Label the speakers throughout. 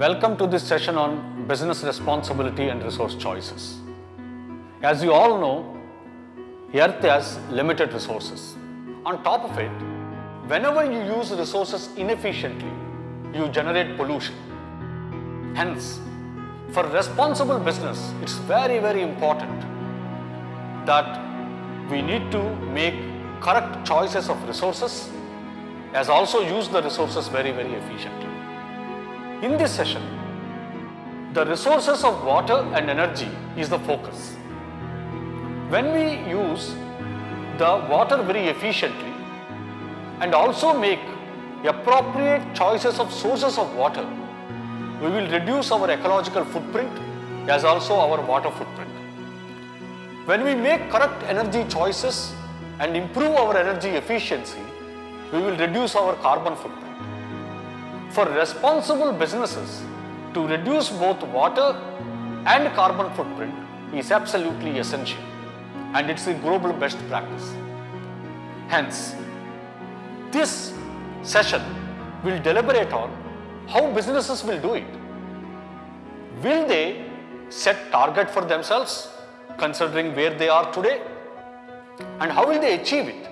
Speaker 1: Welcome to this session on business responsibility and resource choices. As you all know, Earth has limited resources. On top of it, whenever you use resources inefficiently, you generate pollution. Hence, for responsible business, it's very, very important that we need to make correct choices of resources, as also use the resources very, very efficiently. In this session, the resources of water and energy is the focus. When we use the water very efficiently and also make appropriate choices of sources of water, we will reduce our ecological footprint as also our water footprint. When we make correct energy choices and improve our energy efficiency, we will reduce our carbon footprint. For responsible businesses, to reduce both water and carbon footprint is absolutely essential, and it's a global best practice. Hence, this session will deliberate on how businesses will do it. Will they set target for themselves considering where they are today? And how will they achieve it?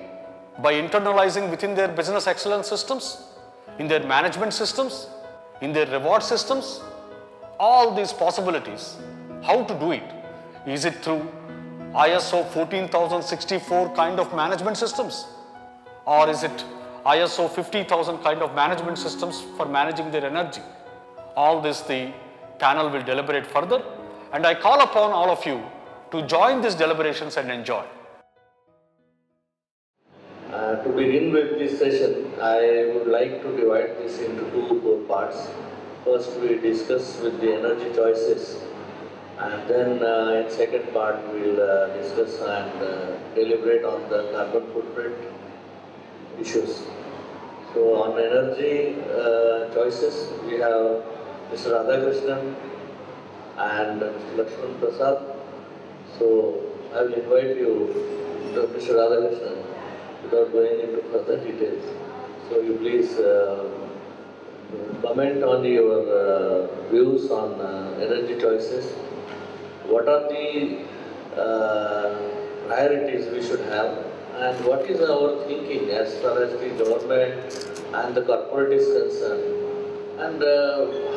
Speaker 1: By internalizing within their business excellence systems, in their management systems, in their reward systems, all these possibilities. How to do it? Is it through ISO 14064 kind of management systems? Or is it ISO 50000 kind of management systems for managing their energy? All this the panel will deliberate further, and I call upon all of you to join these deliberations and enjoy.
Speaker 2: To begin with this session, I would like to divide this into two parts. First, we discuss with the energy choices, and then in second part, we'll discuss and deliberate on the carbon footprint issues. So, on energy choices, we have Mr. Radhakrishnan and Mr. Lakshman Prasad. So, I will invite you, Mr. Radhakrishnan, without going into further details. So you please comment on your views on energy choices. What are the priorities we should have, and what is our thinking as far as the government and the corporate is concerned, and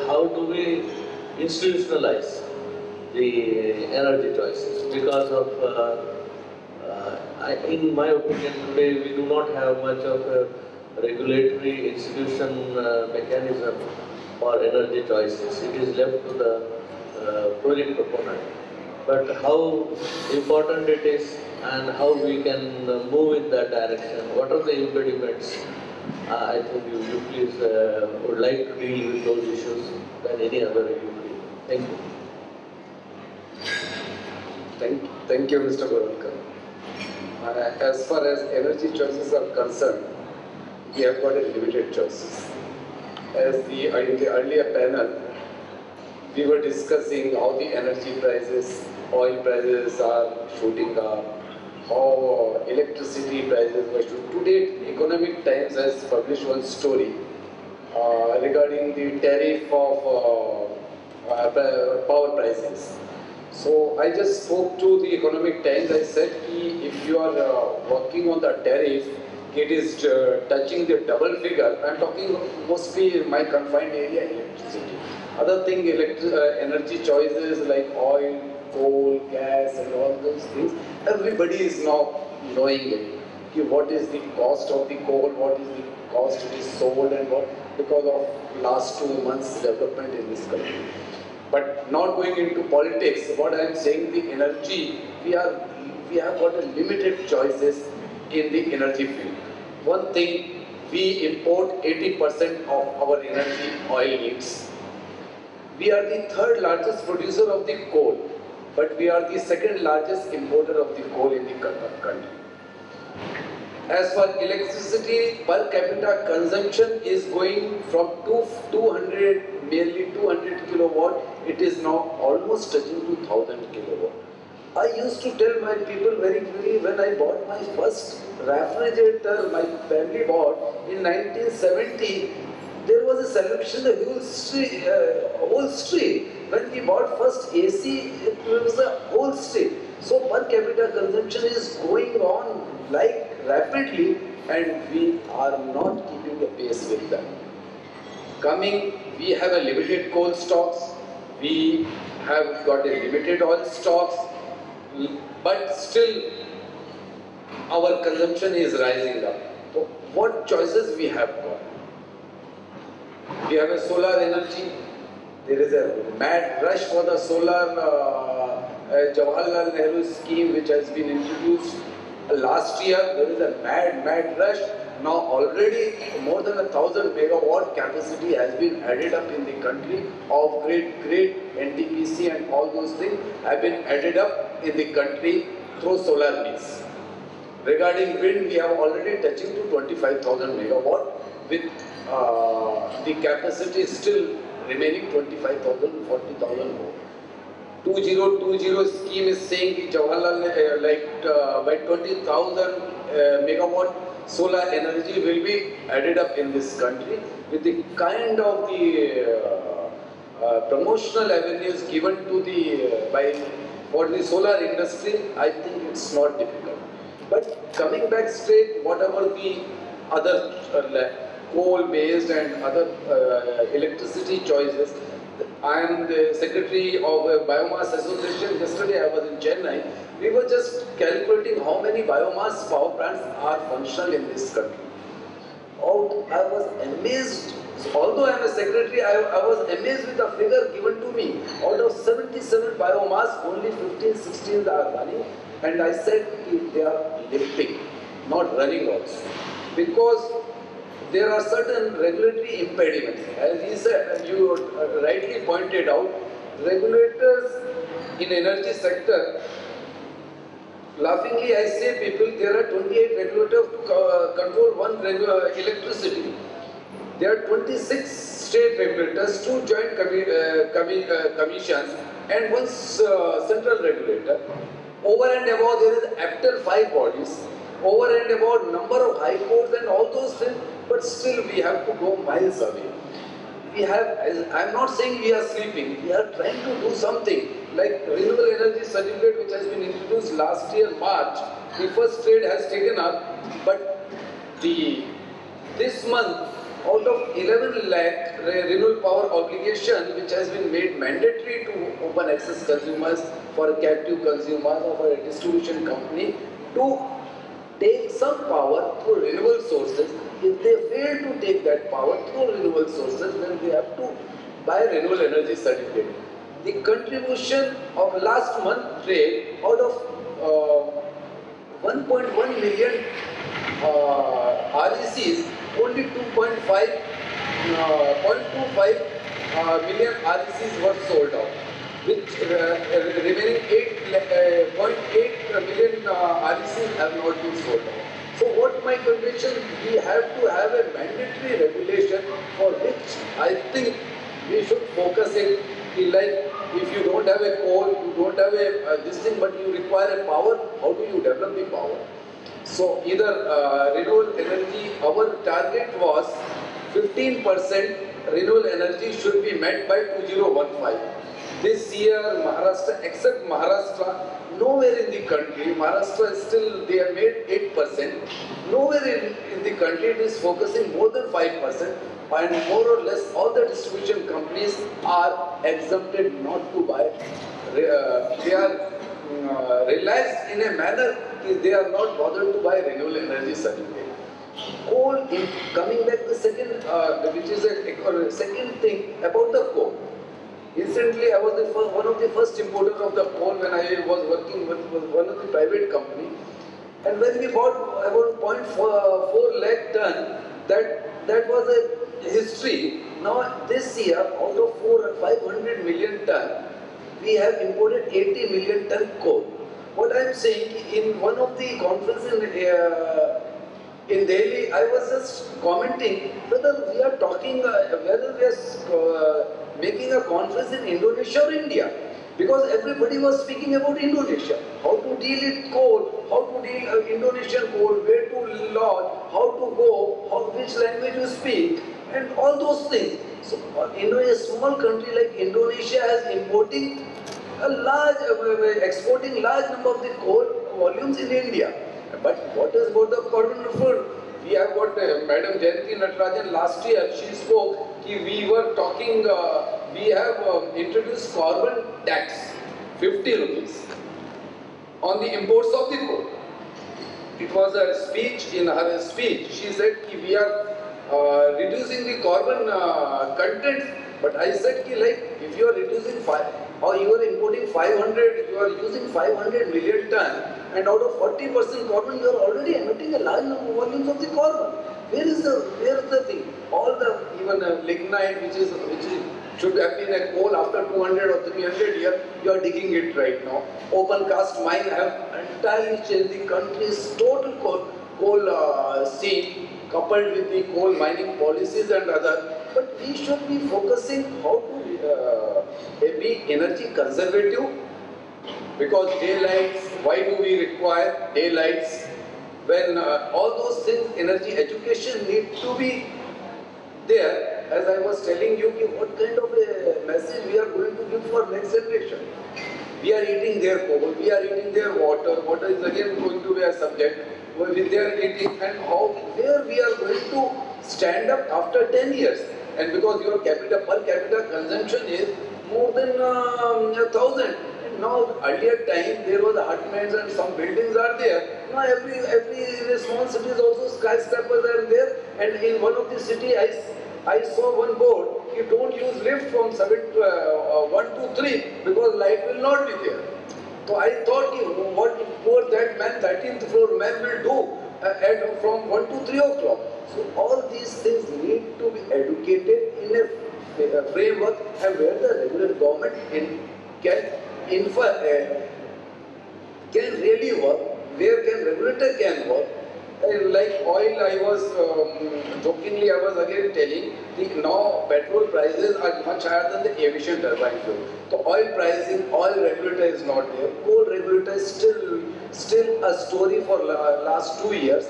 Speaker 2: how do we institutionalize the energy choices? Because of in my opinion, today we do not have much of a regulatory institution mechanism for energy choices. It is left to the project proponent. But how important it is and how we can move in that direction, what are the impediments? I think you please would like to deal with those issues than any other you feel. Thank you.
Speaker 3: Thank you, Mr. Goralkar. As far as energy choices are concerned, we have got a limited choices. As in the earlier panel, we were discussing how the energy prices, oil prices are shooting up, how electricity prices were shooting. Today, Economic Times has published one story regarding the tariff of power prices. So I just spoke to the Economic Times. I said, if you are working on the tariff, it is touching the double figure. I'm talking mostly in my confined area, electricity. Other thing, energy choices like oil, coal, gas, and all those things. Everybody is now knowing it. What is the cost of the coal? What is the cost it is sold, and what because of last 2 months development in this country. But not going into politics, what I am saying, the energy, we have got a limited choices in the energy field. One thing, we import 80% of our energy oil needs. We are the third largest producer of the coal, but we are the second largest importer of the coal in the country. As for electricity, per capita consumption is going from 200, nearly 200 kilowatt, it is now almost touching to 1000 kilowatt. I used to tell my people very clearly, when I bought my first refrigerator, my family bought in 1970, there was a celebration the whole street. When we bought first AC, it was the whole street. So per capita consumption is going on like rapidly, and we are not keeping the pace with them. We have a limited coal stocks, we have got a limited oil stocks, but still our consumption is rising up. So what choices we have got? We have a solar energy. There is a mad rush for the solar Jawaharlal Nehru scheme, which has been introduced last year. There is a mad rush. Now already more than 1,000 megawatt capacity has been added up in the country of grid, NTPC and all those things have been added up in the country through solar mills. Regarding wind, we have already touching to 25,000 megawatt with the capacity still remaining 25,000, 40,000 more. 2020 scheme is saying that Jawaharlal by 20,000 megawatt solar energy will be added up in this country with the kind of the promotional avenues given to the for the solar industry. I think it's not difficult. But coming back straight, whatever the other coal-based and other electricity choices. I am the secretary of a biomass association. Yesterday I was in Chennai. We were just calculating how many biomass power plants are functional in this country. I was amazed. Although I am a secretary, I was amazed with the figure given to me. Out of 77 biomass, only 15, 16 are running. And I said they are lifting, not running also. Because there are certain regulatory impediments. As he said, and you rightly pointed out, regulators in energy sector, laughingly I say people, there are 28 regulators to control one electricity. There are 26 state regulators, 2 joint commissions and 1 central regulator. Over and above there is after 5 bodies. Over and above number of high courts and all those things, but still we have to go miles away. I am not saying we are sleeping, we are trying to do something like renewable energy certificate which has been introduced last year March. The first trade has taken up, but this month out of 11 lakh renewable power obligation which has been made mandatory to open access consumers, for captive consumers or for a distribution company to take some power through renewable sources. If they fail to take that power through renewable sources, then they have to buy renewable energy certificate. The contribution of last month trade out of 1.1 million RECs, only 2.5 million RECs were sold out, which remaining 8.8 million RECs have not been sold out. So what my conviction, we have to have a mandatory regulation for which I think we should focus it. Like if you don't have a coal, you don't have this thing, but you require a power, how do you develop the power? So either renewable energy, our target was 15% renewable energy should be met by 2015. This year, Maharashtra, except Maharashtra, nowhere in the country, Maharashtra is still, they have made 8%. Nowhere in the country it is focusing more than 5%. And more or less all the distribution companies are exempted not to buy. They are relaxed in a manner, they are not bothered to buy renewable energy certificate. Coal, coming back to second, which is a second thing about the coal. Recently, I was one of the first importers of the coal when I was working with one of the private company. And when we bought about 0.4 lakh ton, that was a history. Now this year, out of 500 million ton, we have imported 80 million ton coal. What I am saying, in one of the conferences in Delhi, I was just commenting whether we are talking, whether we are making a conference in Indonesia or India. Because everybody was speaking about Indonesia. How to deal with coal, how to deal Indonesian coal, where to lodge, how to go, which language you speak.
Speaker 4: and all those things. So, a small country like Indonesia is importing a large, exporting large number of the coal volumes in India. But what is about the carbon reform?
Speaker 3: We have got Madam Jayanti Natarajan last year, she spoke, we were talking, we have introduced carbon tax, 50 rupees, on the imports of the coal. It was a speech, in her speech, she said we are reducing the carbon content, but I said like if you are reducing or you are importing 500, you are using 500 million ton, and out of 40% carbon you are already emitting a large number of volumes of the carbon. Where is the thing? All the even lignite which should have been a coal after 200 or 300 years, you are digging it right now. Open cast mine have entirely changed the country's total coal scene, coupled with the coal mining policies and other. But we should be focusing how to be energy conservative, because daylights, why do we require daylights when all those things, energy education need to be there. As I was telling you, what kind of a message we are going to give for next generation. We are eating their coal, we are eating their water. Water is again going to be a subject. They are eating, and where we are going to stand up after 10 years. And because your per capita consumption is more than 1,000. And now, earlier time, there was apartments and some buildings are there. Now every small city is also skyscrapers are there. And in one of the city, I saw one board, you don't use lift from 1 to 3 because light will not be there. So I thought, what that man, 13th floor man will do from 1 to 3 o'clock. So all these things need to be educated in a framework, and where the regular government can really work, where regulator can work. Like oil, I was jokingly, I was again telling, now petrol prices are much higher than the aviation turbine fuel. So oil pricing, oil regulator is not there. Coal regulator is still a story for last 2 years,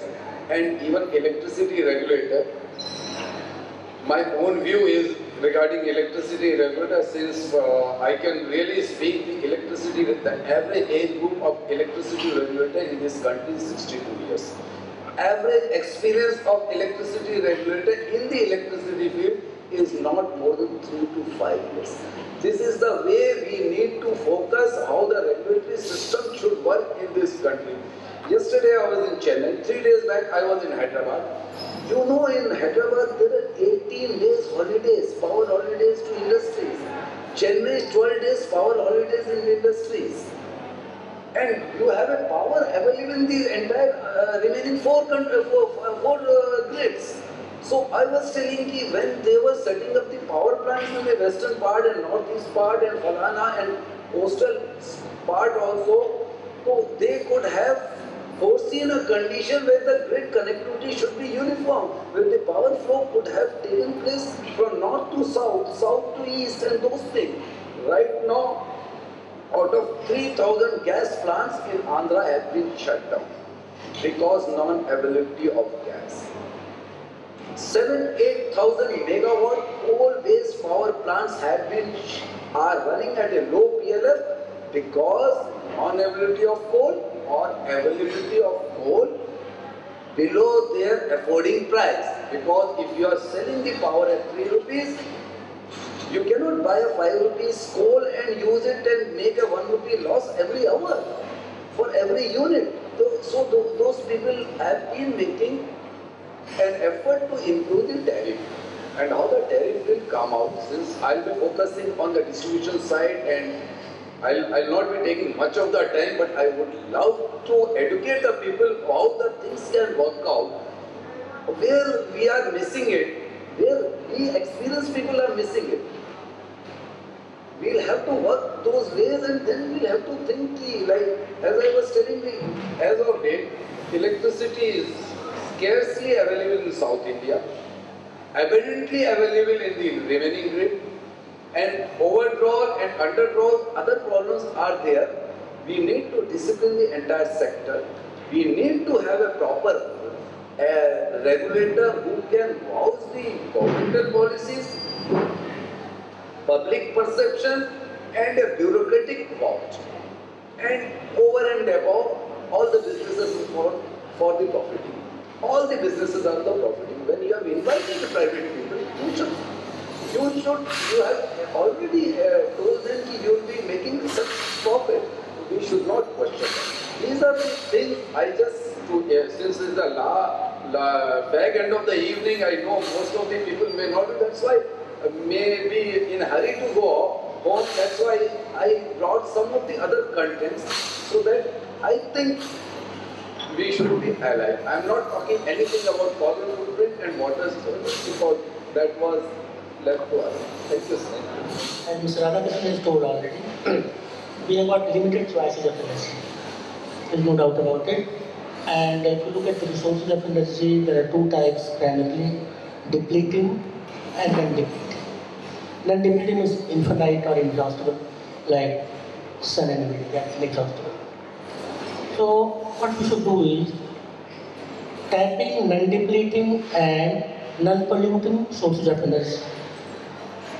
Speaker 3: and even electricity regulator. My own view is regarding electricity regulator, since I can really speak the electricity, the average age group of electricity regulator in this country is 62 years. Average experience of electricity regulator in the electricity field is not more than 3 to 5 years. This is the way we need to focus how the regulatory system should work in this country. Yesterday I was in Chennai, 3 days back I was in Hyderabad. You know, in Hyderabad there are 18 days holidays, power holidays to industries. Chennai is 12 days power holidays in industries. And you have a power available in the entire remaining four grids. So I was telling you, when they were setting up the power plants in the western part and northeast part and Falana and coastal part also, so they could have foreseen a condition where the grid connectivity should be uniform, where the power flow could have taken place from north to south, south to east, and those things. Right now, out of 3,000 gas plants in Andhra have been shut down because non-availability of gas. 7,000-8,000 megawatt coal-based power plants are running at a low PLF because non-availability of coal or availability of coal below their affording price. Because if you are selling the power at 3 rupees, you cannot buy a 5 rupees coal and use it and make a 1 rupee loss every hour for every unit. So those people have been making an effort to improve the tariff. And how the tariff will come out, since I'll be focusing on the distribution side, and I'll not be taking much of the time, but I would love to educate the people how the things can work out. Where we are missing it, where we experienced people are missing it. We'll have to work those ways, and then we'll have to think, like, as I was telling you, as of date, electricity is scarcely available in South India, abundantly available in the remaining grid, and overdraw and underdraw, other problems are there. We need to discipline the entire sector. We need to have a proper
Speaker 4: a regulator who can vouch the governmental policies, public perception, and a bureaucratic vouch. And over and above, all the businesses for the profiting. All the businesses are the profiting. When you have invited the private people, you have already told them that you will be making such profit. We should not question that. These are the things I just, since it's the fag end of the evening, I know most of the people may not do. That's why may be in a hurry to go home. That's why I brought some of the other contents so that I think we should be allied. I'm not talking anything about carbon footprint and water storage because that was left to us. Thank you, sir.
Speaker 5: As Mr. Radhakrishnan has told already, we have got limited choices of energy. There's no doubt about it. And if you look at the resources of energy, there are two types primarily, depleting and non-depleting. Non-depleting is infinite or inexhaustible, like sun and wind, that's inexhaustible. So what we should do is tapping non-depleting and non-polluting sources of energy.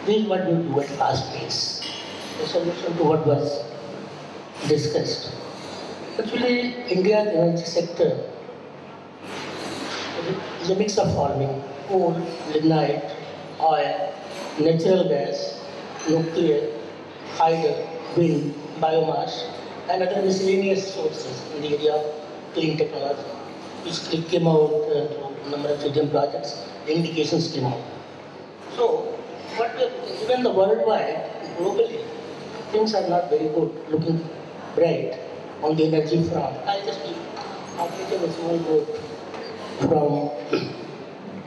Speaker 5: This is what we do at fast pace. The solution to what was discussed. Actually, India's energy sector is a mix of farming, coal, lignite, oil, natural gas, nuclear, hydro, wind, biomass, and other miscellaneous sources in the area of clean technology, which came out through a number of children projects, the indications came out. So, even the worldwide, globally, things are not very good, looking bright on the energy front. I'll just be taking a small quote from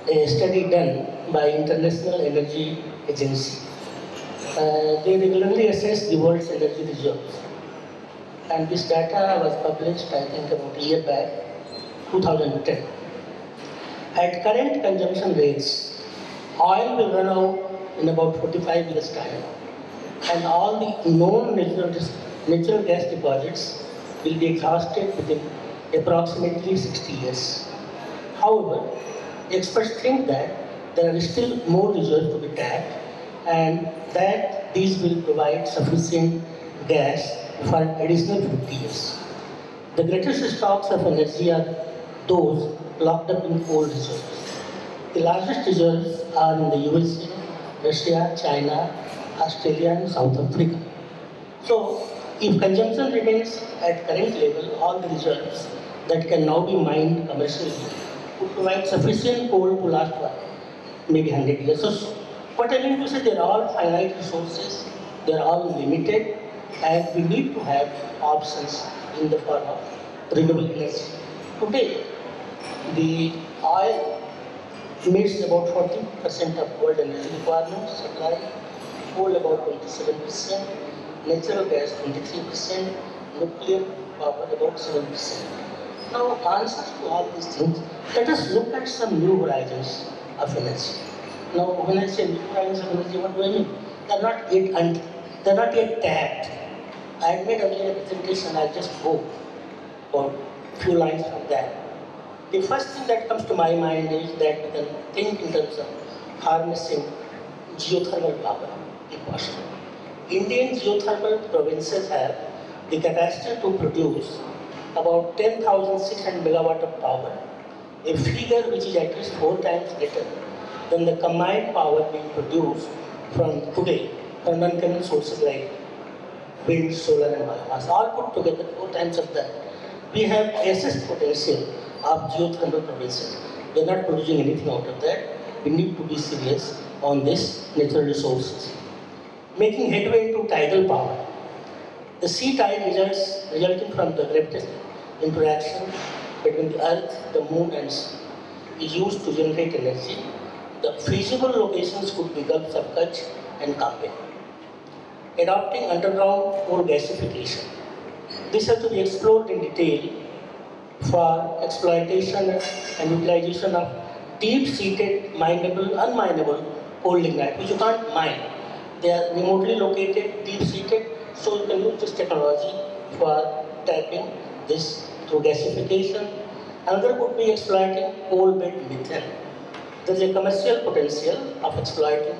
Speaker 5: a study done by International Energy Agency. They regularly assess the world's energy reserves. And this data was published, I think, about a year back, 2010. At current consumption rates, oil will run out in about 45 years' time. And all the known natural gas deposits will be exhausted within approximately 60 years. However, experts think that there are still more reserves to be tapped and that these will provide sufficient gas for additional 50 years. The greatest stocks of energy are those locked up in coal reserves. The largest reserves are in the USA, Russia, China, Australia, and South Africa. So, if consumption remains at current level, all the reserves that can now be mined commercially would provide sufficient coal to last maybe 100 years or so. What I mean to say, they're all finite resources, they're all limited, and we need to have options in the form of renewable energy. Today, the oil meets about 40% of world energy requirements supply, coal about 27%, natural gas 23%, nuclear power about 7%. Now, answers to all these things, let us look at some new horizons of energy. Now, when I say new horizons of energy, what do I mean? They're not yet tapped. I had made earlier a presentation, I'll just go for a few lines from that. The first thing that comes to my mind is that we can think in terms of harnessing geothermal power, if possible. Indian geothermal provinces have the capacity to produce about 10,600 megawatt of power, a figure which is at least 4 times greater than the combined power being produced from today from non-conventional sources like wind, solar, and biomass. All put together 4 times of that. We have excess potential of geothermal provinces. We are not producing anything out of that. We need to be serious on this natural resources. Making headway into tidal power. The sea tide resulting from the gravitational interaction between the earth, the moon, and sea is used to generate energy. The feasible locations could be Gulf of Kutch and Campe. Adopting underground coal gasification. This has to be explored in detail for exploitation and utilization of deep-seated, mineable, unmineable coal lignite, which you can't mine. They are remotely located, deep-seated, so you can use this technology for tapping this through gasification Another could be exploiting coal-bed methane. There is a commercial potential of exploiting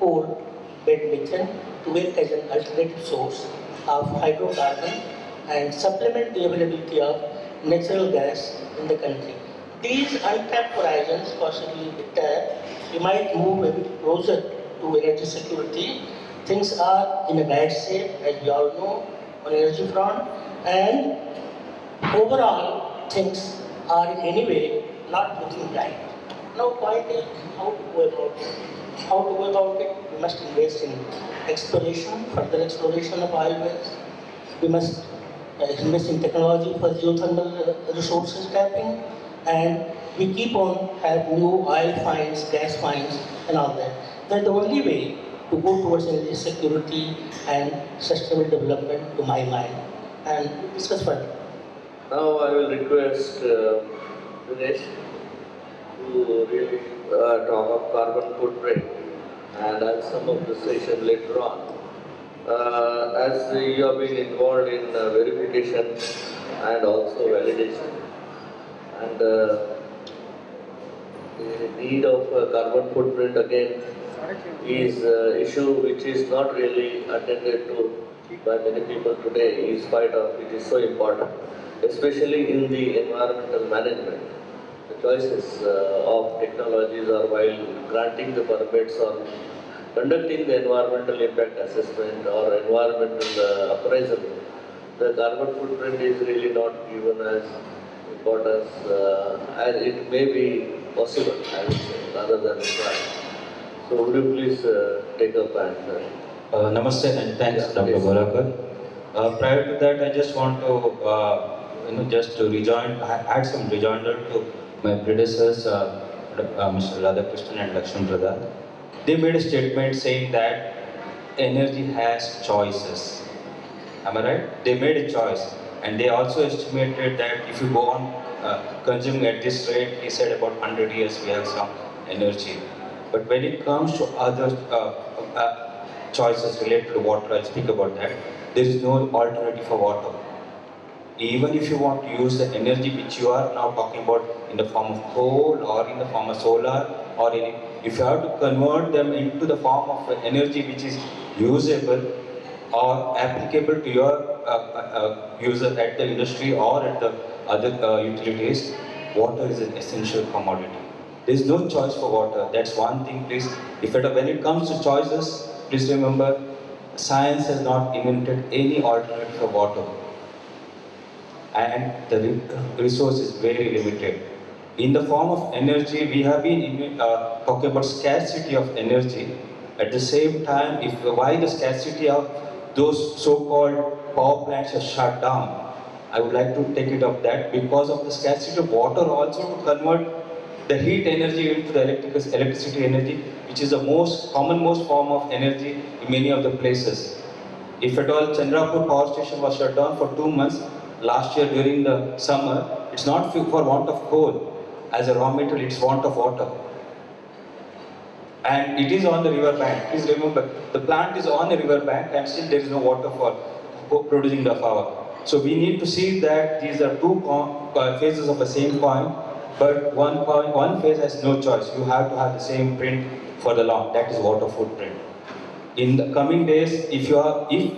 Speaker 5: coal-bed methane to work as an alternative source of hydrocarbon and supplement the availability of natural gas in the country. These untapped horizons possibly be tapped, we might move a bit closer to energy security. Things are in a bad shape, as we all know, on energy front, and overall things are in any way not looking bright. Now, point is how to go about it. How to go about it? We must invest in exploration, further exploration of oil wells. We must invest in technology for geothermal resources tapping, and we keep on have new oil finds, gas finds, and all that. That's the only way to go towards energy security and sustainable development, to my mind. And we discuss further.
Speaker 2: Now I will request Dinesh to really talk of carbon footprint and add some of the session later on. As you have been involved in verification and also validation, and the need of carbon footprint again is issue which is not really attended to by many people today, in spite of it is so important, especially in the environmental management. The choices of technologies are while granting the permits or conducting the environmental impact assessment or environmental appraisal, the carbon footprint is really not given as importance as it may be possible, I would say, rather than required. So would you please take up and...
Speaker 6: Namaste and thanks,
Speaker 2: Yeah,
Speaker 6: Dr.
Speaker 2: please.
Speaker 6: Golakar. Prior to that, I just want to, just to add some rejoinder to my predecessors, Mr. Radhakrishnan and Lakshman Pradhan. They made a statement saying that energy has choices. Am I right? They made a choice, and they also estimated that if you go on consuming at this rate, he said about 100 years we have some energy. But when it comes to other choices related to water, I'll speak about that. There is no alternative for water. Even if you want to use the energy which you are now talking about in the form of coal or in the form of solar, or if you have to convert them into the form of energy which is usable or applicable to your user at the industry or at the other utilities, water is an essential commodity. There is no choice for water. That's one thing, please. When it comes to choices, please remember, science has not invented any alternative for water. And the resource is very limited. In the form of energy, we have been talking about scarcity of energy. At the same time, why the scarcity of those so-called power plants are shut down, I would like to take it up that because of the scarcity of water also to convert the heat energy into the electricity energy, which is the most form of energy in many of the places. If at all Chandrapur power station was shut down for 2 months last year during the summer, it's not for want of coal as a raw material, it's want of water. And it is on the river bank. Please remember, the plant is on the river bank and still there is no water for producing the power. So we need to see that these are two phases of the same coin, but one phase has no choice. You have to have the same print for the long. That is water footprint. In the coming days, if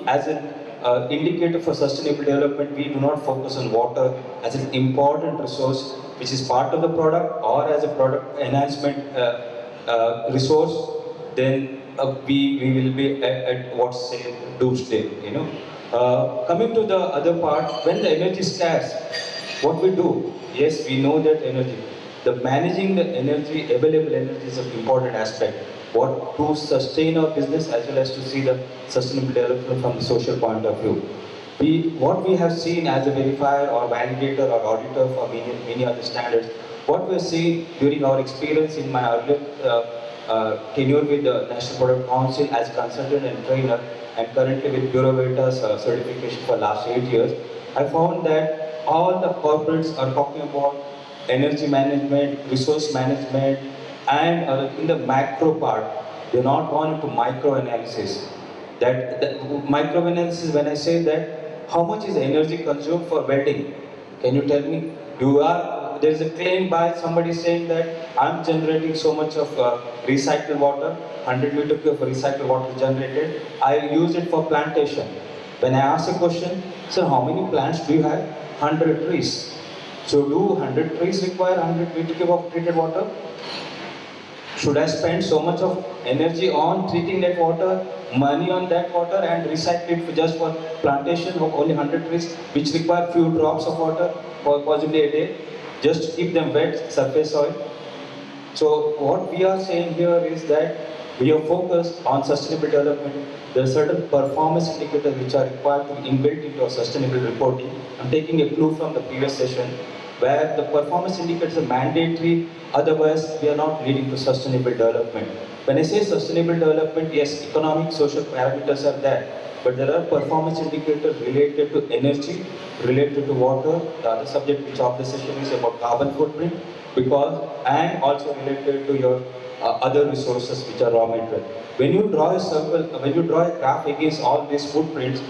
Speaker 6: as an indicator for sustainable development, we do not focus on water as an important resource which is part of the product or as a product enhancement resource, then we will be at what's say doomsday. Coming to the other part, when the energy is scarce, what we do? Yes, we know that managing the energy, available energy is an important aspect. What to sustain our business as well as to see the sustainable development from the social point of view. What we have seen as a verifier or validator or auditor for many other standards, what we have seen during our experience in my earlier tenure with the National Product Council as consultant and trainer, and currently with Bureau Veritas certification for last 8 years, I found that all the corporates are talking about energy management, resource management, and in the macro part, they're not gone into micro-analysis. Micro-analysis, when I say that, how much is energy consumed for welding? Can you tell me? there is a claim by somebody saying that I'm generating so much of recycled water, 100 meter cube of recycled water generated. I use it for plantation. When I ask a question, sir, how many plants do you have? 100 trees. So do 100 trees require 100 meter cube of treated water? Should I spend so much of energy on treating that water, money on that water, and recycle it just for plantation of only 100 trees, which require few drops of water, or possibly a day, just to keep them wet, surface soil? So what we are saying here is that we are focused on sustainable development. There are certain performance indicators which are required to be inbuilt into our sustainable reporting. I'm taking a clue from the previous session, where the performance indicators are mandatory, otherwise we are not leading to sustainable development. When I say sustainable development, yes, economic, social parameters are there, but there are performance indicators related to energy, related to water. The other subject which of the session is about carbon footprint, and also related to your other resources which are raw material. When you draw a circle, when you draw a graph against all these footprints,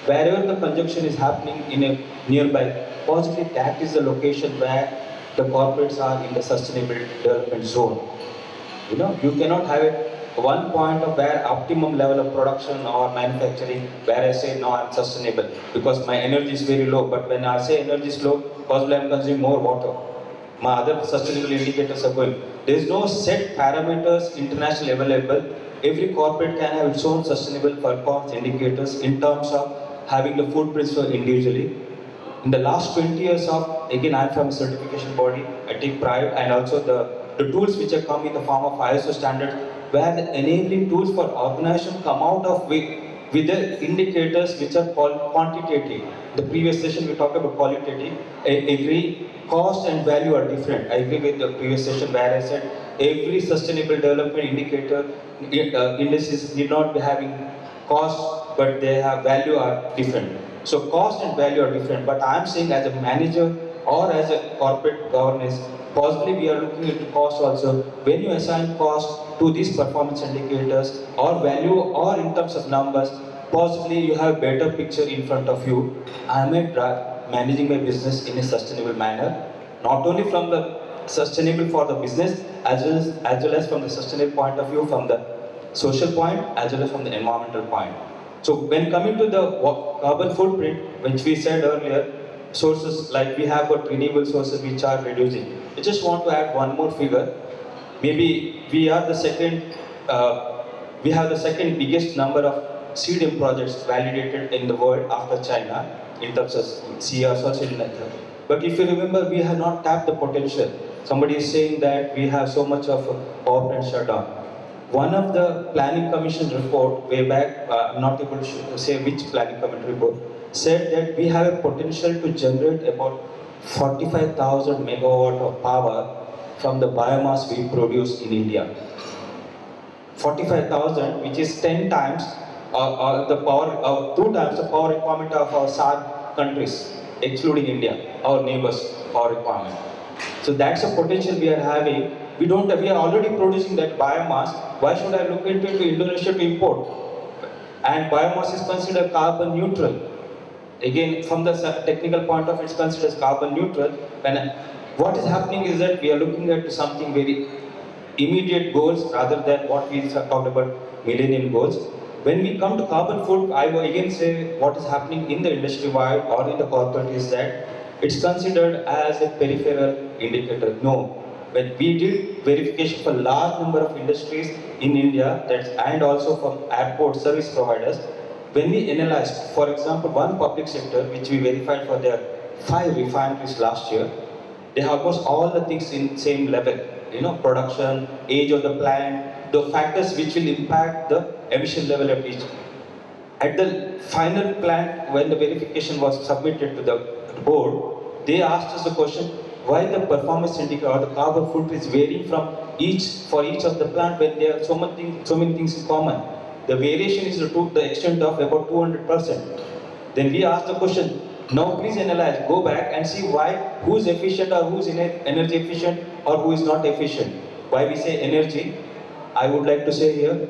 Speaker 6: wherever the conjunction is happening in a nearby, possibly that is the location where the corporates are in the sustainable development zone. You know, you cannot have one point of where optimum level of production or manufacturing where I say no, I'm sustainable because my energy is very low. But when I say energy is low, possibly I'm consuming more water. My other sustainable indicators are going. There is no set parameters internationally available. Every corporate can have its own sustainable performance indicators in terms of having the footprints for individually. In the last 20 years of, again I'm from a certification body, I take pride, and also the tools which have come in the form of ISO standards, where the enabling tools for organization come out of with the indicators which are called quantitative. The previous session we talked about qualitative. I agree, cost and value are different. I agree with the previous session where I said every sustainable development indicator, indices need not be having cost, but they have value are different. So cost and value are different, but I'm saying as a manager or as a corporate governance, possibly we are looking into cost also. When you assign cost to these performance indicators or value or in terms of numbers, possibly you have a better picture in front of you. I am managing my business in a sustainable manner, not only from the sustainable for the business as well as from the sustainable point of view, from the social point as well as from the environmental point. So when coming to the carbon footprint, which we said earlier, sources like we have got renewable sources which are reducing. I just want to add one more figure. Maybe we are the second, we have the second biggest number of CDM projects validated in the world after China in terms of CR, social method. But if you remember, we have not tapped the potential. Somebody is saying that we have so much of power plant shutdown. One of the planning commission report way back, I'm not able to say which planning commission report, said that we have a potential to generate about 45,000 megawatt of power from the biomass we produce in India. 45,000, which is 10 times the power, 2 times the power requirement of our SAARC countries, excluding India, our neighbors' power requirement. So that's a potential we are having. We are already producing that biomass. Why should I look into Indonesia to import? And biomass is considered carbon neutral. Again, from the technical point of view, it's considered as carbon neutral. When what is happening is that we are looking at something very immediate goals rather than what we talked about millennium goals. When we come to carbon footprint, I will again say what is happening in the industry wide or in the corporate is that it's considered as a peripheral indicator. No. When we did verification for large number of industries in India and also from airport service providers, when we analyzed, for example, one public sector which we verified for their 5 refineries last year, they have almost all the things in same level. You know, production, age of the plant, the factors which will impact the emission level of each. At the final plant, when the verification was submitted to the board, they asked us the question, why the performance indicator or the carbon footprint is varying from for each of the plant when there are so many things in common. The variation is to the extent of about 200%. Then we asked the question, now please analyze, go back and see who is efficient or who is energy efficient or who is not efficient. Why we say energy, I would like to say here,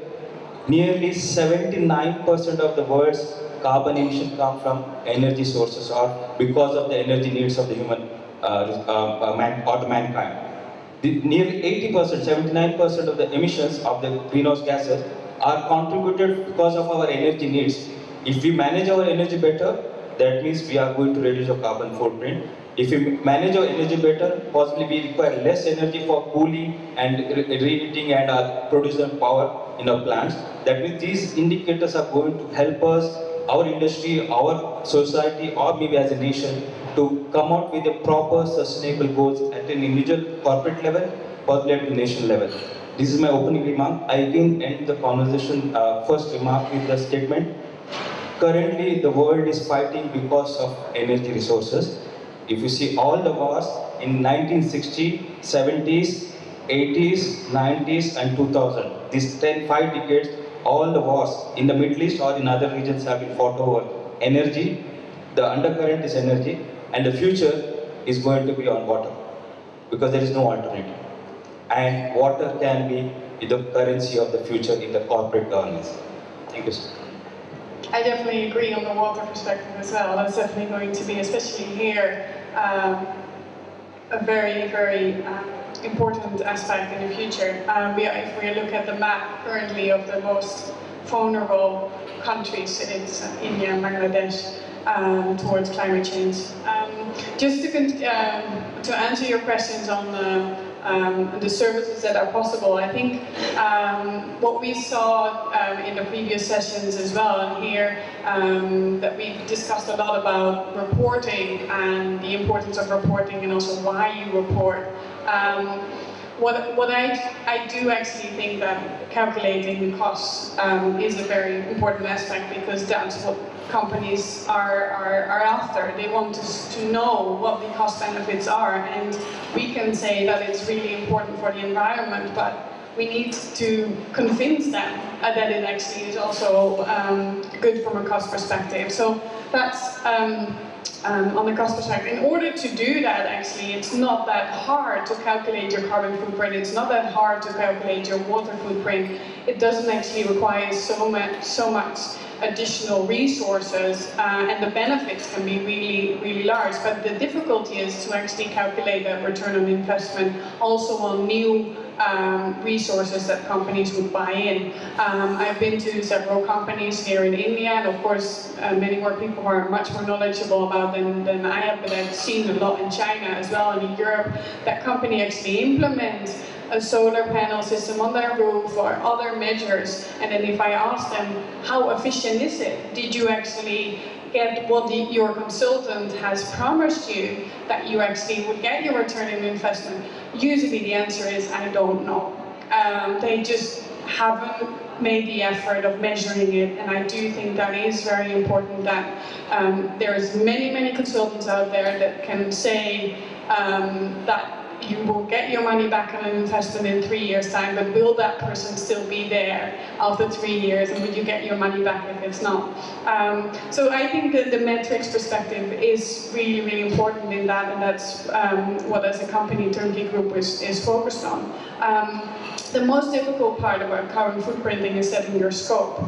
Speaker 6: nearly 79% of the world's carbon emission come from energy sources or because of the energy needs of the human or to mankind. Nearly 80%, 79% of the emissions of the greenhouse gases are contributed because of our energy needs. If we manage our energy better, that means we are going to reduce our carbon footprint. If we manage our energy better, possibly we require less energy for cooling and reheating and producing power in our plants. That means these indicators are going to help us, our industry, our society, or maybe as a nation, to come out with a proper sustainable goals at an individual corporate level, possibly at the nation level. This is my opening remark. I again end the conversation, first remark with the statement. Currently, the world is fighting because of energy resources. If you see all the wars in 1960, 70s, 80s, 90s, and 2000, these 5 decades, all the wars in the Middle East or in other regions have been fought over energy. The undercurrent is energy, and the future is going to be on water, because there is no alternative. And water can be the currency of the future in the corporate governance. Thank you, sir.
Speaker 7: I definitely agree on the water perspective as well. That's definitely going to be, especially here, a very, very important aspect in the future. If we look at the map currently of the most vulnerable countries, it's India and Bangladesh, towards climate change. Just to answer your questions on the services that are possible, I think what we saw in the previous sessions as well, and here that we discussed a lot about reporting and the importance of reporting and also why you report. What I do actually think that calculating the costs is a very important aspect, because that's what companies are after. They want us to know what the cost benefits are, and we can say that it's really important for the environment, but we need to convince them that it actually is also good from a cost perspective. So that's on the cost perspective. In order to do that, actually, it's not that hard to calculate your carbon footprint. It's not that hard to calculate your water footprint. It doesn't actually require so much additional resources, and the benefits can be really, really large. But the difficulty is to actually calculate that return on investment also on new resources that companies would buy in. I've been to several companies here in India, and of course many more people who are much more knowledgeable about them than I have, but I've seen a lot in China as well, and in Europe, that company actually implements a solar panel system on their roof or other measures, and then if I ask them, how efficient is it? Did you actually get what your consultant has promised you, that you actually would get your return on investment? Usually the answer is, I don't know. They just haven't made the effort of measuring it, and I do think that is very important, that there's many consultants out there that can say that you will get your money back on an investment in 3 years' time, but will that person still be there after 3 years, and will you get your money back if it's not? So I think that the metrics perspective is really, really important in that, and that's what as a company Turnkey Group is focused on. The most difficult part about carbon footprinting is setting your scope.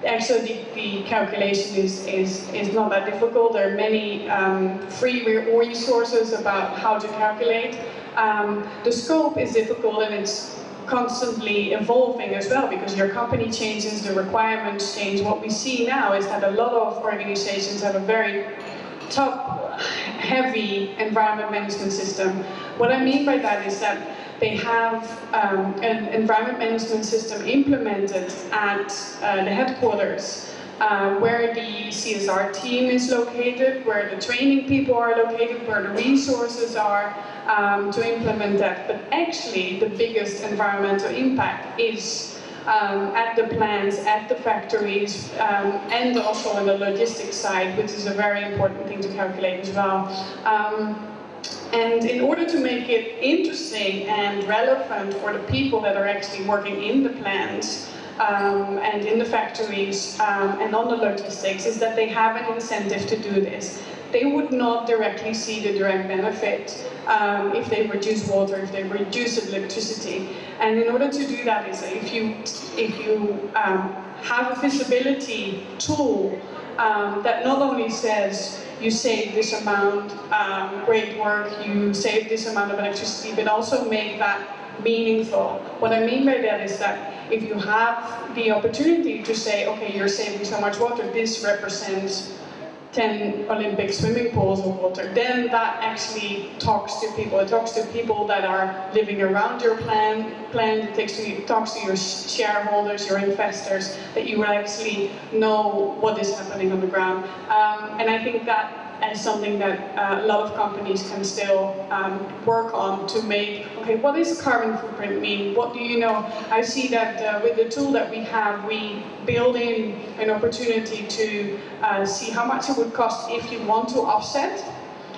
Speaker 7: Actually, the calculation is not that difficult. There are many free resources about how to calculate. The scope is difficult, and it's constantly evolving as well, because your company changes, the requirements change. What we see now is that a lot of organizations have a very top-heavy environment management system. What I mean by that is that they have an environment management system implemented at the headquarters, where the CSR team is located, where the training people are located, where the resources are to implement that. But actually, the biggest environmental impact is at the plants, at the factories, and also on the logistics side, which is a very important thing to calculate as well. And in order to make it interesting and relevant for the people that are actually working in the plants and in the factories and on the logistics, is that they have an incentive to do this. They would not directly see the direct benefit if they reduce water, if they reduce electricity. And in order to do that, is if you have a visibility tool that not only says you save this amount, great work, you save this amount of electricity, but also make that meaningful. What I mean by that is that if you have the opportunity to say, okay, you're saving so much water, this represents 10 Olympic swimming pools of water, then that actually talks to people. It talks to people that are living around your plant. It talks to your shareholders, your investors, that you will actually know what is happening on the ground. And I think that is something that a lot of companies can still work on to make, okay, what does carbon footprint mean? What do you know? I see that with the tool that we have, we build in an opportunity to see how much it would cost if you want to offset.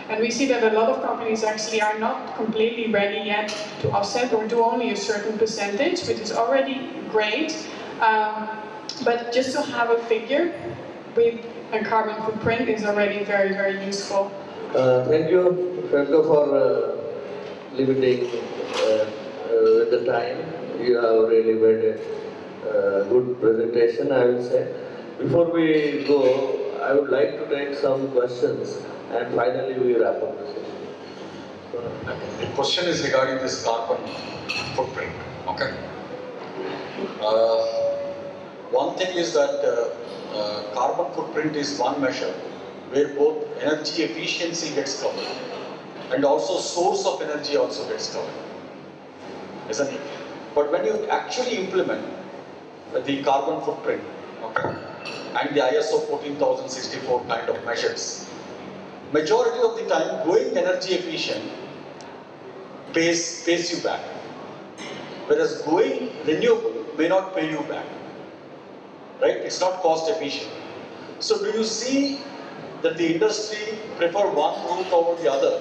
Speaker 7: And we see that a lot of companies actually are not completely ready yet to offset or do only a certain percentage, which is already great. But just to have a figure with a carbon footprint is already very, very useful.
Speaker 2: Thank you, Franco, for limiting the time. You have really made a good presentation, I will say. Before we go, I would like to take some questions, and finally we wrap up the session.
Speaker 8: The question is regarding this carbon footprint. Okay. One thing is that carbon footprint is one measure where both energy efficiency gets covered and also source of energy also gets covered, isn't it? But when you actually implement the carbon footprint, okay, and the ISO 14064 kind of measures, majority of the time going energy efficient pays you back, whereas going renewable may not pay you back. Right? It's not cost efficient. So do you see that the industry prefer one route over the other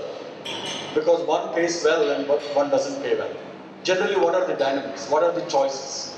Speaker 8: because one pays well and one doesn't pay well? Generally, what are the dynamics? What are the choices?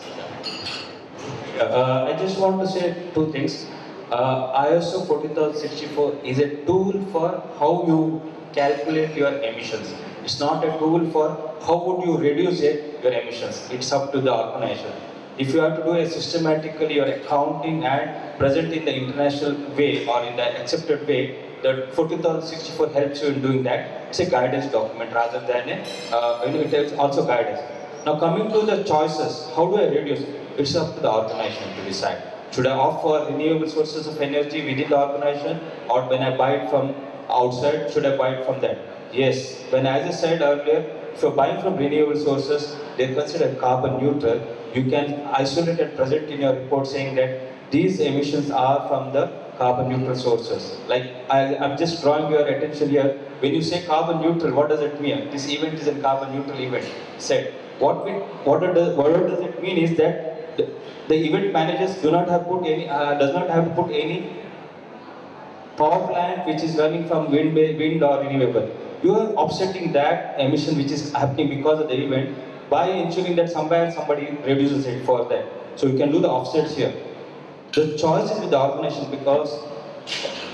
Speaker 6: I just want to say two things. ISO 14064 is a tool for how you calculate your emissions. It's not a tool for how would you reduce your emissions. It's up to the organization. If you have to do a systematically your accounting and present in the international way or in the accepted way, the 14064 helps you in doing that. It's a guidance document rather than it is also guidance. Now coming to the choices, how do I reduce? It's up to the organization to decide. Should I opt for renewable sources of energy within the organization, or when I buy it from outside, should I buy it from there? Yes, when as I said earlier, if you're buying from renewable sources, they're considered carbon neutral. You can isolate and present in your report saying that these emissions are from the carbon neutral sources. Like I'm just drawing your attention here. When you say carbon neutral, what does it mean? This event is a carbon neutral event. Said what does it mean is that the event managers do not have put any does not have to put any power plant which is running from wind or renewable. You are offsetting that emission which is happening because of the event by ensuring that somewhere somebody reduces it for that. So you can do the offsets here. The choice is with the organization, because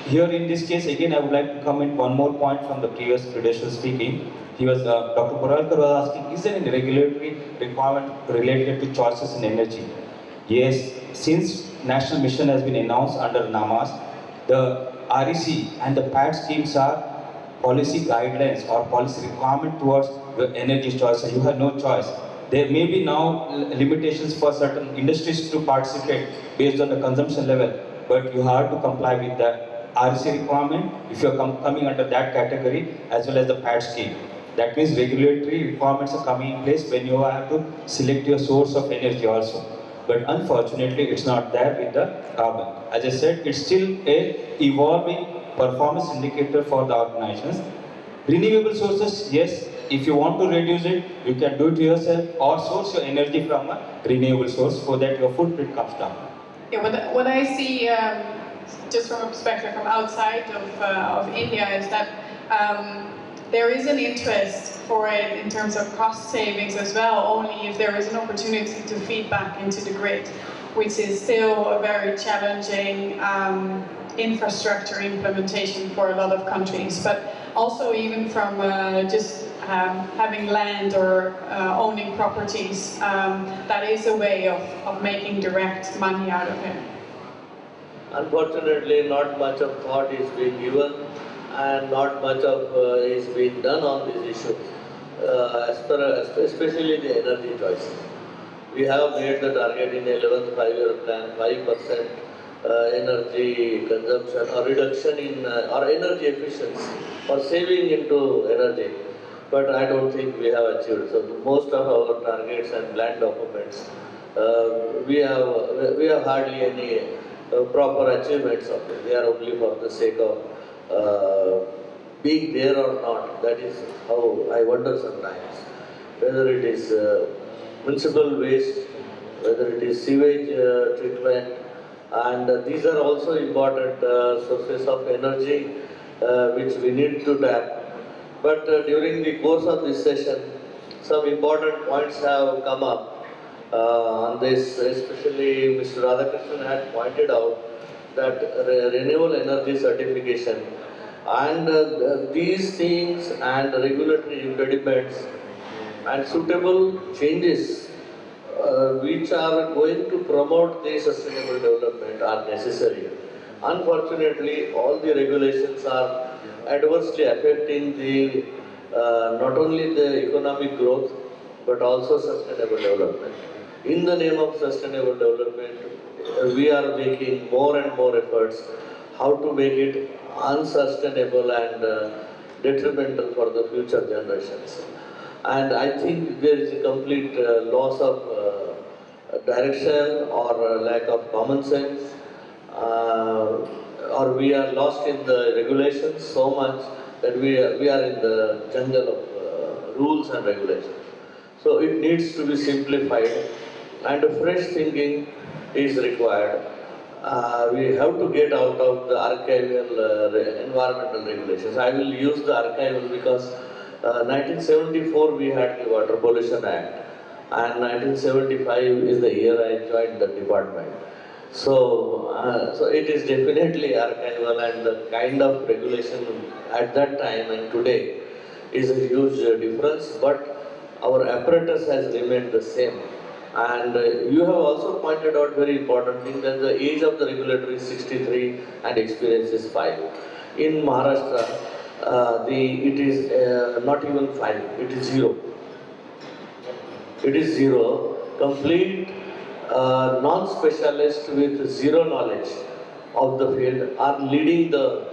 Speaker 6: here in this case again I would like to comment one more point from the previous credential speaking. He was Dr. Boralkar was asking, is there any regulatory requirement related to choices in energy? Yes, since national mission has been announced under NAMAS, the REC and the PAT schemes are policy guidelines or policy requirement towards your energy choice. You have no choice. There may be now limitations for certain industries to participate based on the consumption level, but you have to comply with the REC requirement if you are coming under that category, as well as the PAT scheme. That means regulatory requirements are coming in place when you have to select your source of energy also. But unfortunately, it's not there with the carbon. As I said, it's still a evolving performance indicator for the organizations. Renewable sources, yes, if you want to reduce it, you can do it yourself or source your energy from a renewable source so that your footprint comes down.
Speaker 7: Yeah, what I see, just from a perspective from outside of India, is that there is an interest for it in terms of cost savings as well, only if there is an opportunity to feed back into the grid, which is still a very challenging infrastructure implementation for a lot of countries. But also even from just having land or owning properties, that is a way of making direct money out of it.
Speaker 2: Unfortunately, not much of thought is being given and not much of is being done on these issues, especially the energy choices. We have made the target in 11th five-year plan, 5% energy consumption or reduction in or energy efficiency or saving into energy. But I don't think we have achieved. So most of our targets and plan documents, we have hardly any proper achievements of it. They are only for the sake of being there or not. That is how I wonder sometimes. Whether it is municipal waste, whether it is sewage treatment, and these are also important sources of energy which we need to tap. But during the course of this session, some important points have come up on this, especially Mr. Radhakrishnan had pointed out that renewable energy certification and these things and regulatory impediments and suitable changes which are going to promote the sustainable development are necessary. Unfortunately, all the regulations are adversely affecting the not only the economic growth but also sustainable development. In the name of sustainable development, we are making more and more efforts how to make it unsustainable and detrimental for the future generations. And I think there is a complete loss of direction or lack of common sense, or we are lost in the regulations so much that we are in the jungle of rules and regulations. So it needs to be simplified and a fresh thinking is required. We have to get out of the archival environmental regulations. I will use the archival because 1974 we had the Water Pollution Act and 1975 is the year I joined the department. So it is definitely archival and the kind of regulation at that time and today is a huge difference, but our apparatus has remained the same. And you have also pointed out very important thing that the age of the regulator is 63 and experience is 5. In Maharashtra, it is not even 5, it is 0. It is 0. Complete non-specialist with zero knowledge of the field are leading the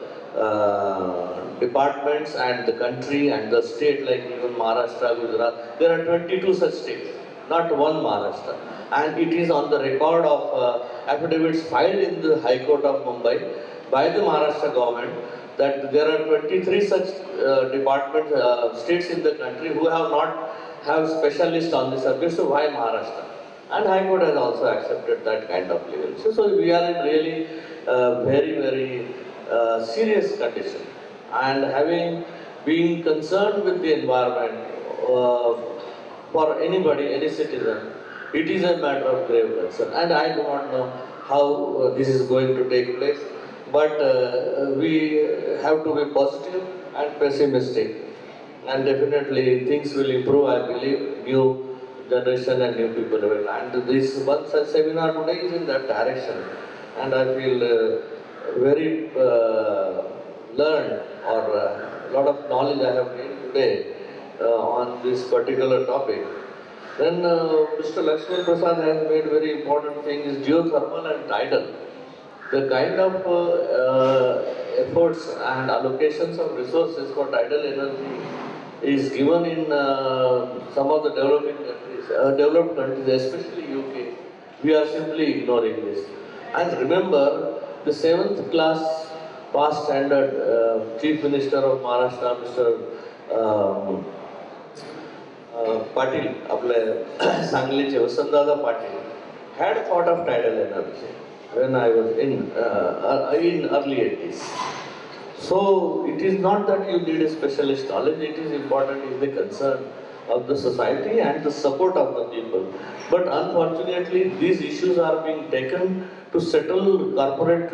Speaker 2: departments and the country and the state, like even Maharashtra, Gujarat. There are 22 such states, not one Maharashtra. And it is on the record of affidavits filed in the High Court of Mumbai by the Maharashtra government that there are 23 such states in the country who have not have specialists on the subject. So why Maharashtra? And High Court has also accepted that kind of level. So we are in really very serious condition. And having been concerned with the environment for anybody, any citizen, it is a matter of grave concern. And I do not know how this is going to take place, but we have to be positive and pessimistic. And definitely things will improve, I believe, new generation and new people will. And this one such seminar today is in that direction. And I feel very learned or a lot of knowledge I have gained today on this particular topic. Then Mr. Lakshman Prasad has made very important thing is geothermal and tidal. The kind of efforts and allocations of resources for tidal energy is given in some of the developed countries, especially UK. We are simply ignoring this. And remember, the 7th class past standard Chief Minister of Maharashtra, Mr. Patil, Sangliche, Vasantdada Patil, had thought of tidal energy when I was in early 80s. So it is not that you need a specialist knowledge, it is important is the concern of the society and the support of the people. But unfortunately, these issues are being taken to settle corporate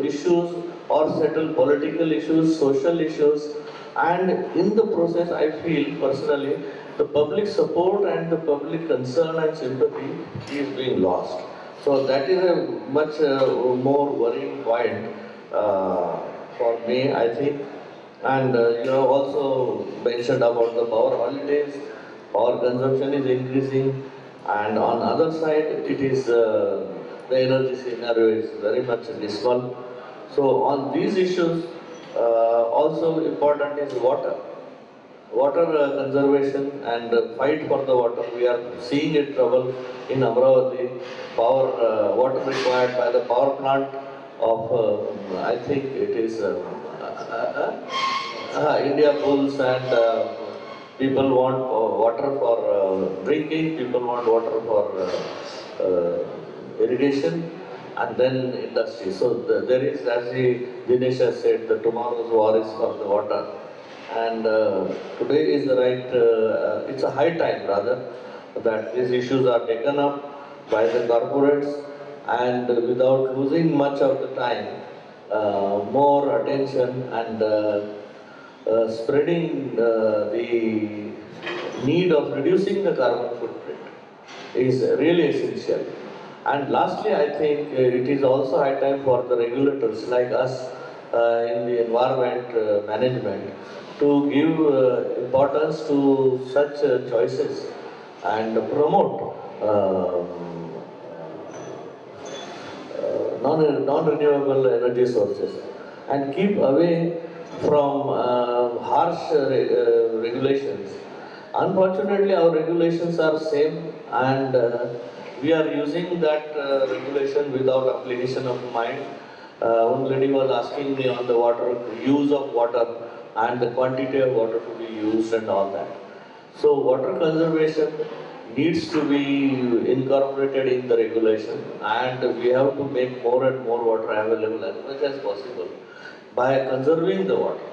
Speaker 2: issues or settle political issues, social issues, and in the process, I feel personally, the public support and the public concern and sympathy is being lost. So that is a much more worrying point for me, I think. And you have also mentioned about the power holidays, power consumption is increasing, and on other side, it is the energy scenario is very much dismal. So on these issues, also important is water. Water conservation and fight for the water. We are seeing a trouble in Amravati. Water required by the power plant of, I think it is India Pools, and people want water for drinking, people want water for irrigation, and then industry. So there is, as Dinesh has said, the tomorrow's war is for the water. And today is the right, it's a high time rather, that these issues are taken up by the corporates, and without losing much of the time, more attention and spreading the need of reducing the carbon footprint is really essential. And lastly, I think it is also high time for the regulators like us in the environment management to give importance to such choices and promote non-renewable energy sources and keep away from harsh regulations. Unfortunately, our regulations are same, and we are using that regulation without application of mind. One lady was asking me on the water, use of water and the quantity of water to be used and all that. So water conservation needs to be incorporated in the regulation, and we have to make more and more water available as much as possible by conserving the water.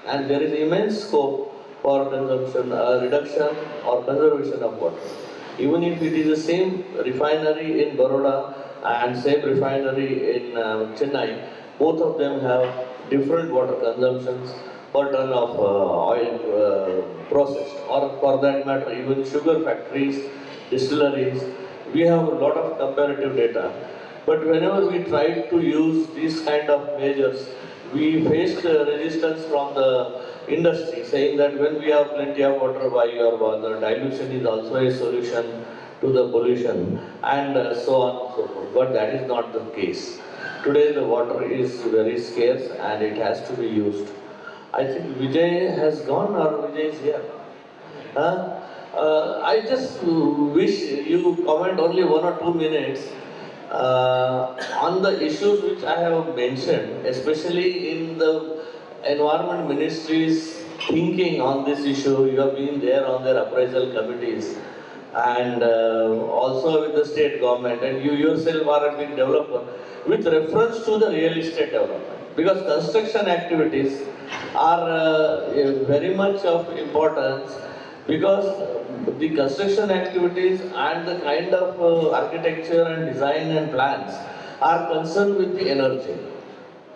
Speaker 2: And there is immense scope for consumption, reduction or conservation of water. Even if it is the same refinery in Baroda and same refinery in Chennai, both of them have different water consumptions per ton of oil processed, or for that matter, even sugar factories, distilleries. We have a lot of comparative data. But whenever we tried to use these kind of measures, we faced resistance from the industry, saying that when we have plenty of water, why the dilution is also a solution to the pollution, and so on and so forth. But that is not the case. Today the water is very scarce and it has to be used. I think Vijay has gone, or Vijay is here. I just wish you comment only 1 or 2 minutes on the issues which I have mentioned, especially in the Environment Ministry's thinking on this issue. You have been there on their appraisal committees, and also with the state government, and you yourself are a big developer, with reference to the real estate development. Because construction activities are very much of importance, because the construction activities and the kind of architecture and design and plans are concerned with the energy.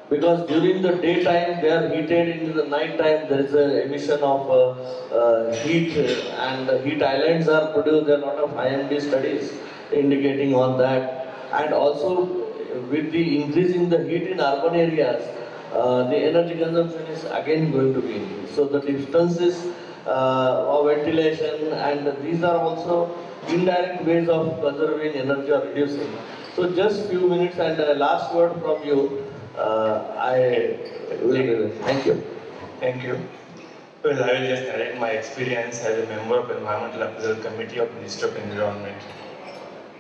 Speaker 2: Because during the daytime they are heated, into the night time there is an emission of heat, and heat islands are produced. There are a lot of IMD studies indicating on that. And also with the increasing the heat in urban areas, the energy consumption is again going to be increased. So the distances of ventilation, and these are also indirect ways of conserving energy or reducing. So just few minutes, and last word from you. Thank you.
Speaker 9: Thank you. Well, I will just narrate my experience as a member of Environmental Appraisal Committee of Ministry of Environment.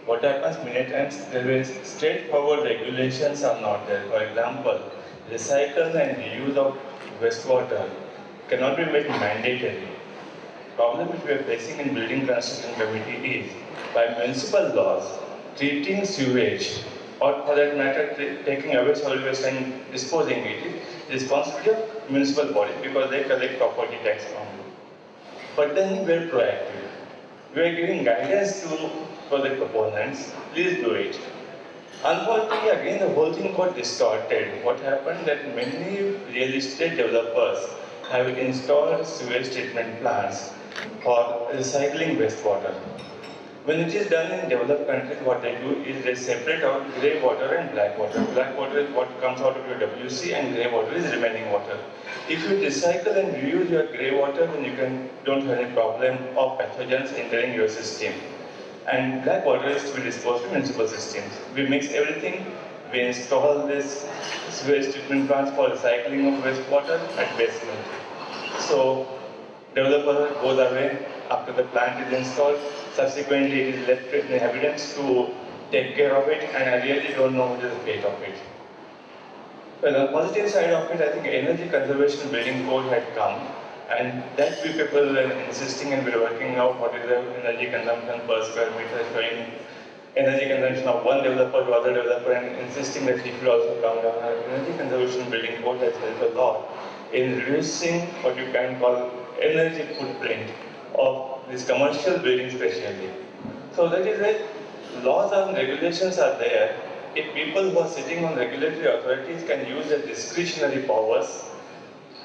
Speaker 9: What happens many times, there is straightforward regulations are not there. For example, recycle and reuse of wastewater cannot be made mandatory. Problem which we are facing in Building Construction Committee is, by municipal laws, treating sewage, or for that matter, taking away solid waste and disposing it, is responsibility of municipal body, because they collect property tax from you. But then we are proactive. We are giving guidance to project proponents, please do it. Unfortunately, again, the whole thing got distorted. What happened that many real estate developers have installed sewage treatment plants for recycling wastewater. When it is done in developed countries, what they do is they separate out grey water and black water. Black water is what comes out of your WC and grey water is remaining water. If you recycle and reuse your grey water, then you don't have any problem of pathogens entering your system. And black water is to be disposed to municipal systems. We mix everything, we install this waste treatment plants for recycling of wastewater at basement. So developer goes away after the plant is installed. Subsequently, it is left with the inhabitants to take care of it, and I really don't know what is the fate of it. Well, on the positive side of it, I think energy conservation building code had come, and that we people were insisting and we were working out what is the energy consumption per square meter, showing energy consumption of one developer to other developer, and insisting that it will also come down. Energy conservation building code has helped a lot in reducing what you can call energy footprint of these commercial buildings especially. So that is it. Laws and regulations are there. If people who are sitting on regulatory authorities can use their discretionary powers,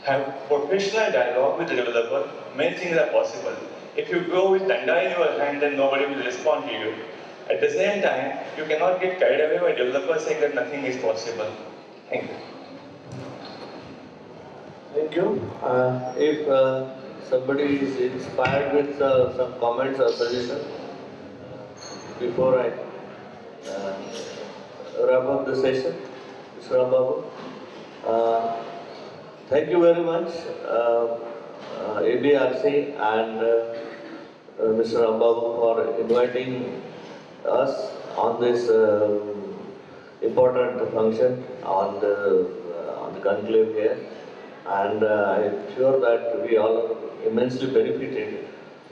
Speaker 9: have professional dialogue with the developer, many things are possible. If you go with danda in your hand, then nobody will respond to you. At the same time, you cannot get carried away by developers saying that nothing is possible. Thank you.
Speaker 2: Thank you. If somebody is inspired with some comments or suggestions, before I wrap up the session, Mr. Rambabu. Thank you very much, ABRC and Mr. Rambabu for inviting us on this important function on the conclave here. And I'm sure that we all are immensely benefited,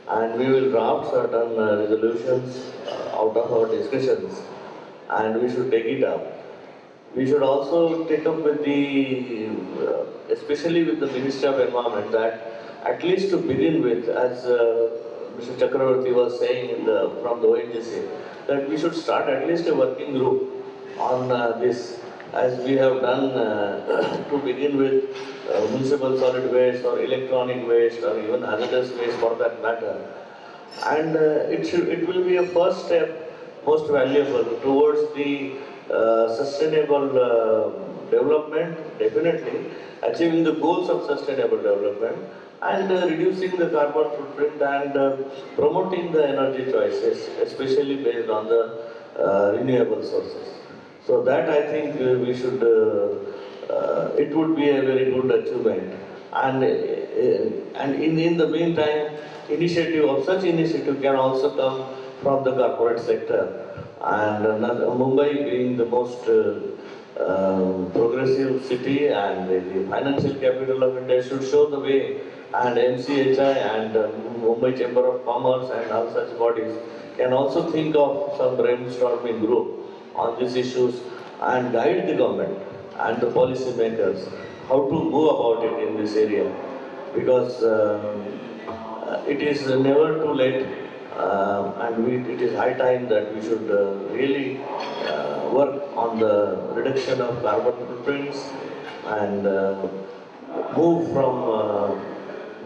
Speaker 2: and we will draft certain resolutions out of our discussions, and we should take it up. We should also take up with the, especially with the Ministry of Environment, that at least to begin with, as Mr. Chakravarti was saying from the ONGC, that we should start at least a working group on this, as we have done to begin with municipal solid waste or electronic waste or even hazardous waste for that matter. And it will be a first step, most valuable, towards the sustainable development, definitely, achieving the goals of sustainable development, and reducing the carbon footprint and promoting the energy choices, especially based on the renewable sources. So that I think we should, it would be a very good achievement. And in the meantime, such initiative can also come from the corporate sector. And Mumbai being the most progressive city and the financial capital of India should show the way. And MCHI and Mumbai Chamber of Commerce and all such bodies can also think of some brainstorming group on these issues and guide the government and the policy makers how to go about it in this area, because it is never too late, and it is high time that we should really work on the reduction of carbon footprints and move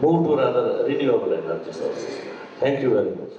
Speaker 2: to rather renewable energy sources. Thank you very much.